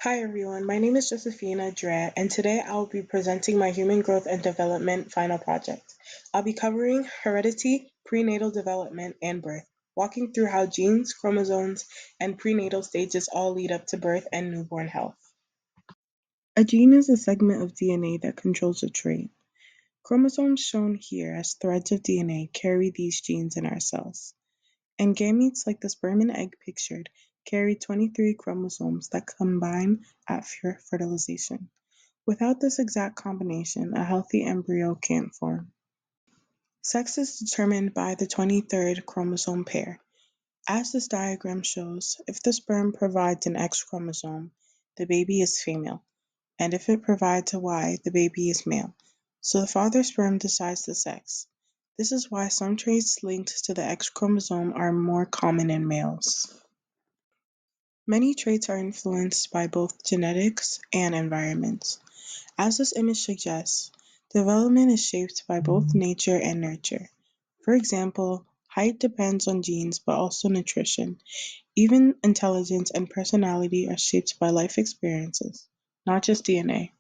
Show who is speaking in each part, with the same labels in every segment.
Speaker 1: Hi everyone, my name is Josephina Dre, and today I will be presenting my Human Growth and Development final project. I'll be covering heredity, prenatal development, and birth, walking through how genes, chromosomes, and prenatal stages all lead up to birth and newborn health. A gene is a segment of DNA that controls a trait. Chromosomes, shown here as threads of DNA, carry these genes in our cells. And gametes, like the sperm and egg pictured, carry 23 chromosomes that combine at fertilization. Without this exact combination, a healthy embryo can't form. Sex is determined by the 23rd chromosome pair. As this diagram shows, if the sperm provides an X chromosome, the baby is female, and if it provides a Y, the baby is male. So the father sperm decides the sex. This is why some traits linked to the X chromosome are more common in males. Many traits are influenced by both genetics and environments. As this image suggests, development is shaped by both nature and nurture. For example, height depends on genes but also nutrition. Even intelligence and personality are shaped by life experiences, not just DNA.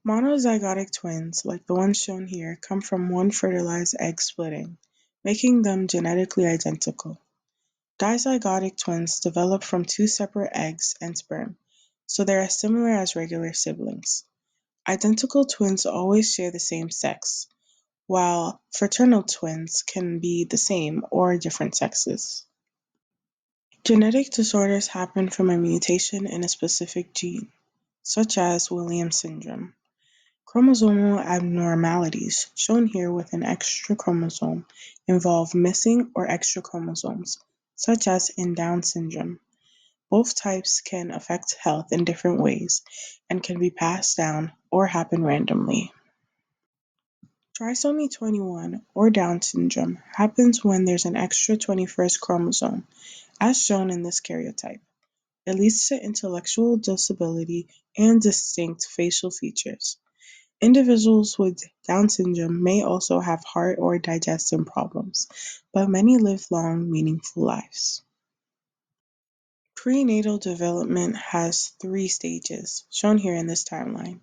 Speaker 1: Monozygotic twins, like the ones shown here, come from one fertilized egg splitting, making them genetically identical. Dizygotic twins develop from two separate eggs and sperm, so they are as similar as regular siblings. Identical twins always share the same sex, while fraternal twins can be the same or different sexes. Genetic disorders happen from a mutation in a specific gene, such as Williams syndrome. Chromosomal abnormalities, shown here with an extra chromosome, involve missing or extra chromosomes, such as in Down syndrome. Both types can affect health in different ways and can be passed down or happen randomly. Trisomy 21, or Down syndrome, happens when there's an extra 21st chromosome, as shown in this karyotype. It leads to intellectual disability and distinct facial features. Individuals with Down syndrome may also have heart or digestive problems, but many live long, meaningful lives. Prenatal development has three stages, shown here in this timeline.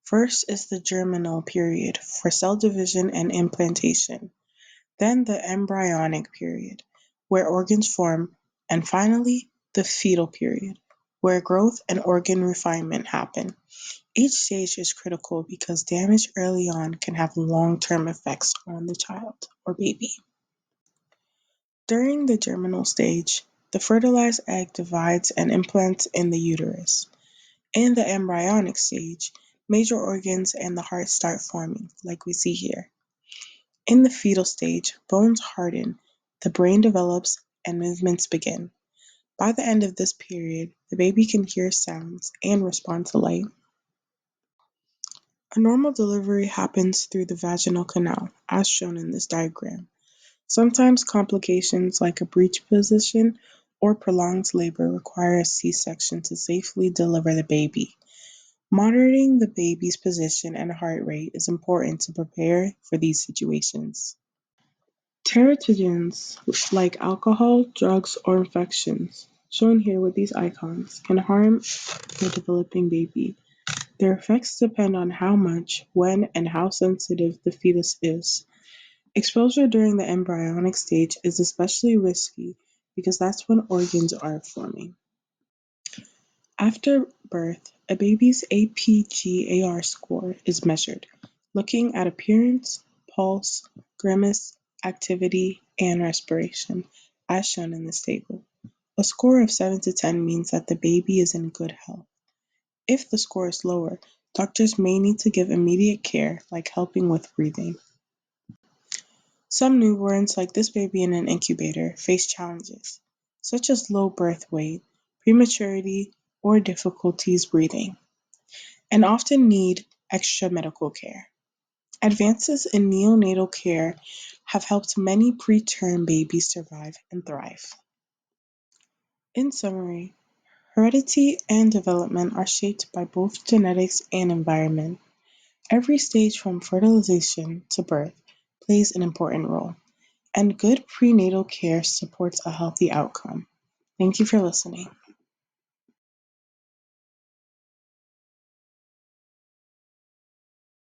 Speaker 1: First is the germinal period for cell division and implantation, then the embryonic period, where organs form, and finally, the fetal period, where growth and organ refinement happen. Each stage is critical because damage early on can have long-term effects on the child or baby. During the germinal stage, the fertilized egg divides and implants in the uterus. In the embryonic stage, major organs and the heart start forming, like we see here. In the fetal stage, bones harden, the brain develops, and movements begin. By the end of this period, the baby can hear sounds and respond to light. A normal delivery happens through the vaginal canal, as shown in this diagram. Sometimes complications like a breech position or prolonged labor require a C-section to safely deliver the baby. Monitoring the baby's position and heart rate is important to prepare for these situations. Teratogens like alcohol, drugs, or infections, shown here with these icons, can harm the developing baby. Their effects depend on how much, when, and how sensitive the fetus is. Exposure during the embryonic stage is especially risky because that's when organs are forming. After birth, a baby's APGAR score is measured, looking at appearance, pulse, grimace, activity, and respiration, as shown in this table. A score of 7 to 10 means that the baby is in good health. If the score is lower, doctors may need to give immediate care, like helping with breathing. Some newborns, like this baby in an incubator, face challenges, such as low birth weight, prematurity, or difficulties breathing, and often need extra medical care. Advances in neonatal care have helped many preterm babies survive and thrive. In summary, heredity and development are shaped by both genetics and environment. Every stage from fertilization to birth plays an important role, and good prenatal care supports a healthy outcome. Thank you for listening.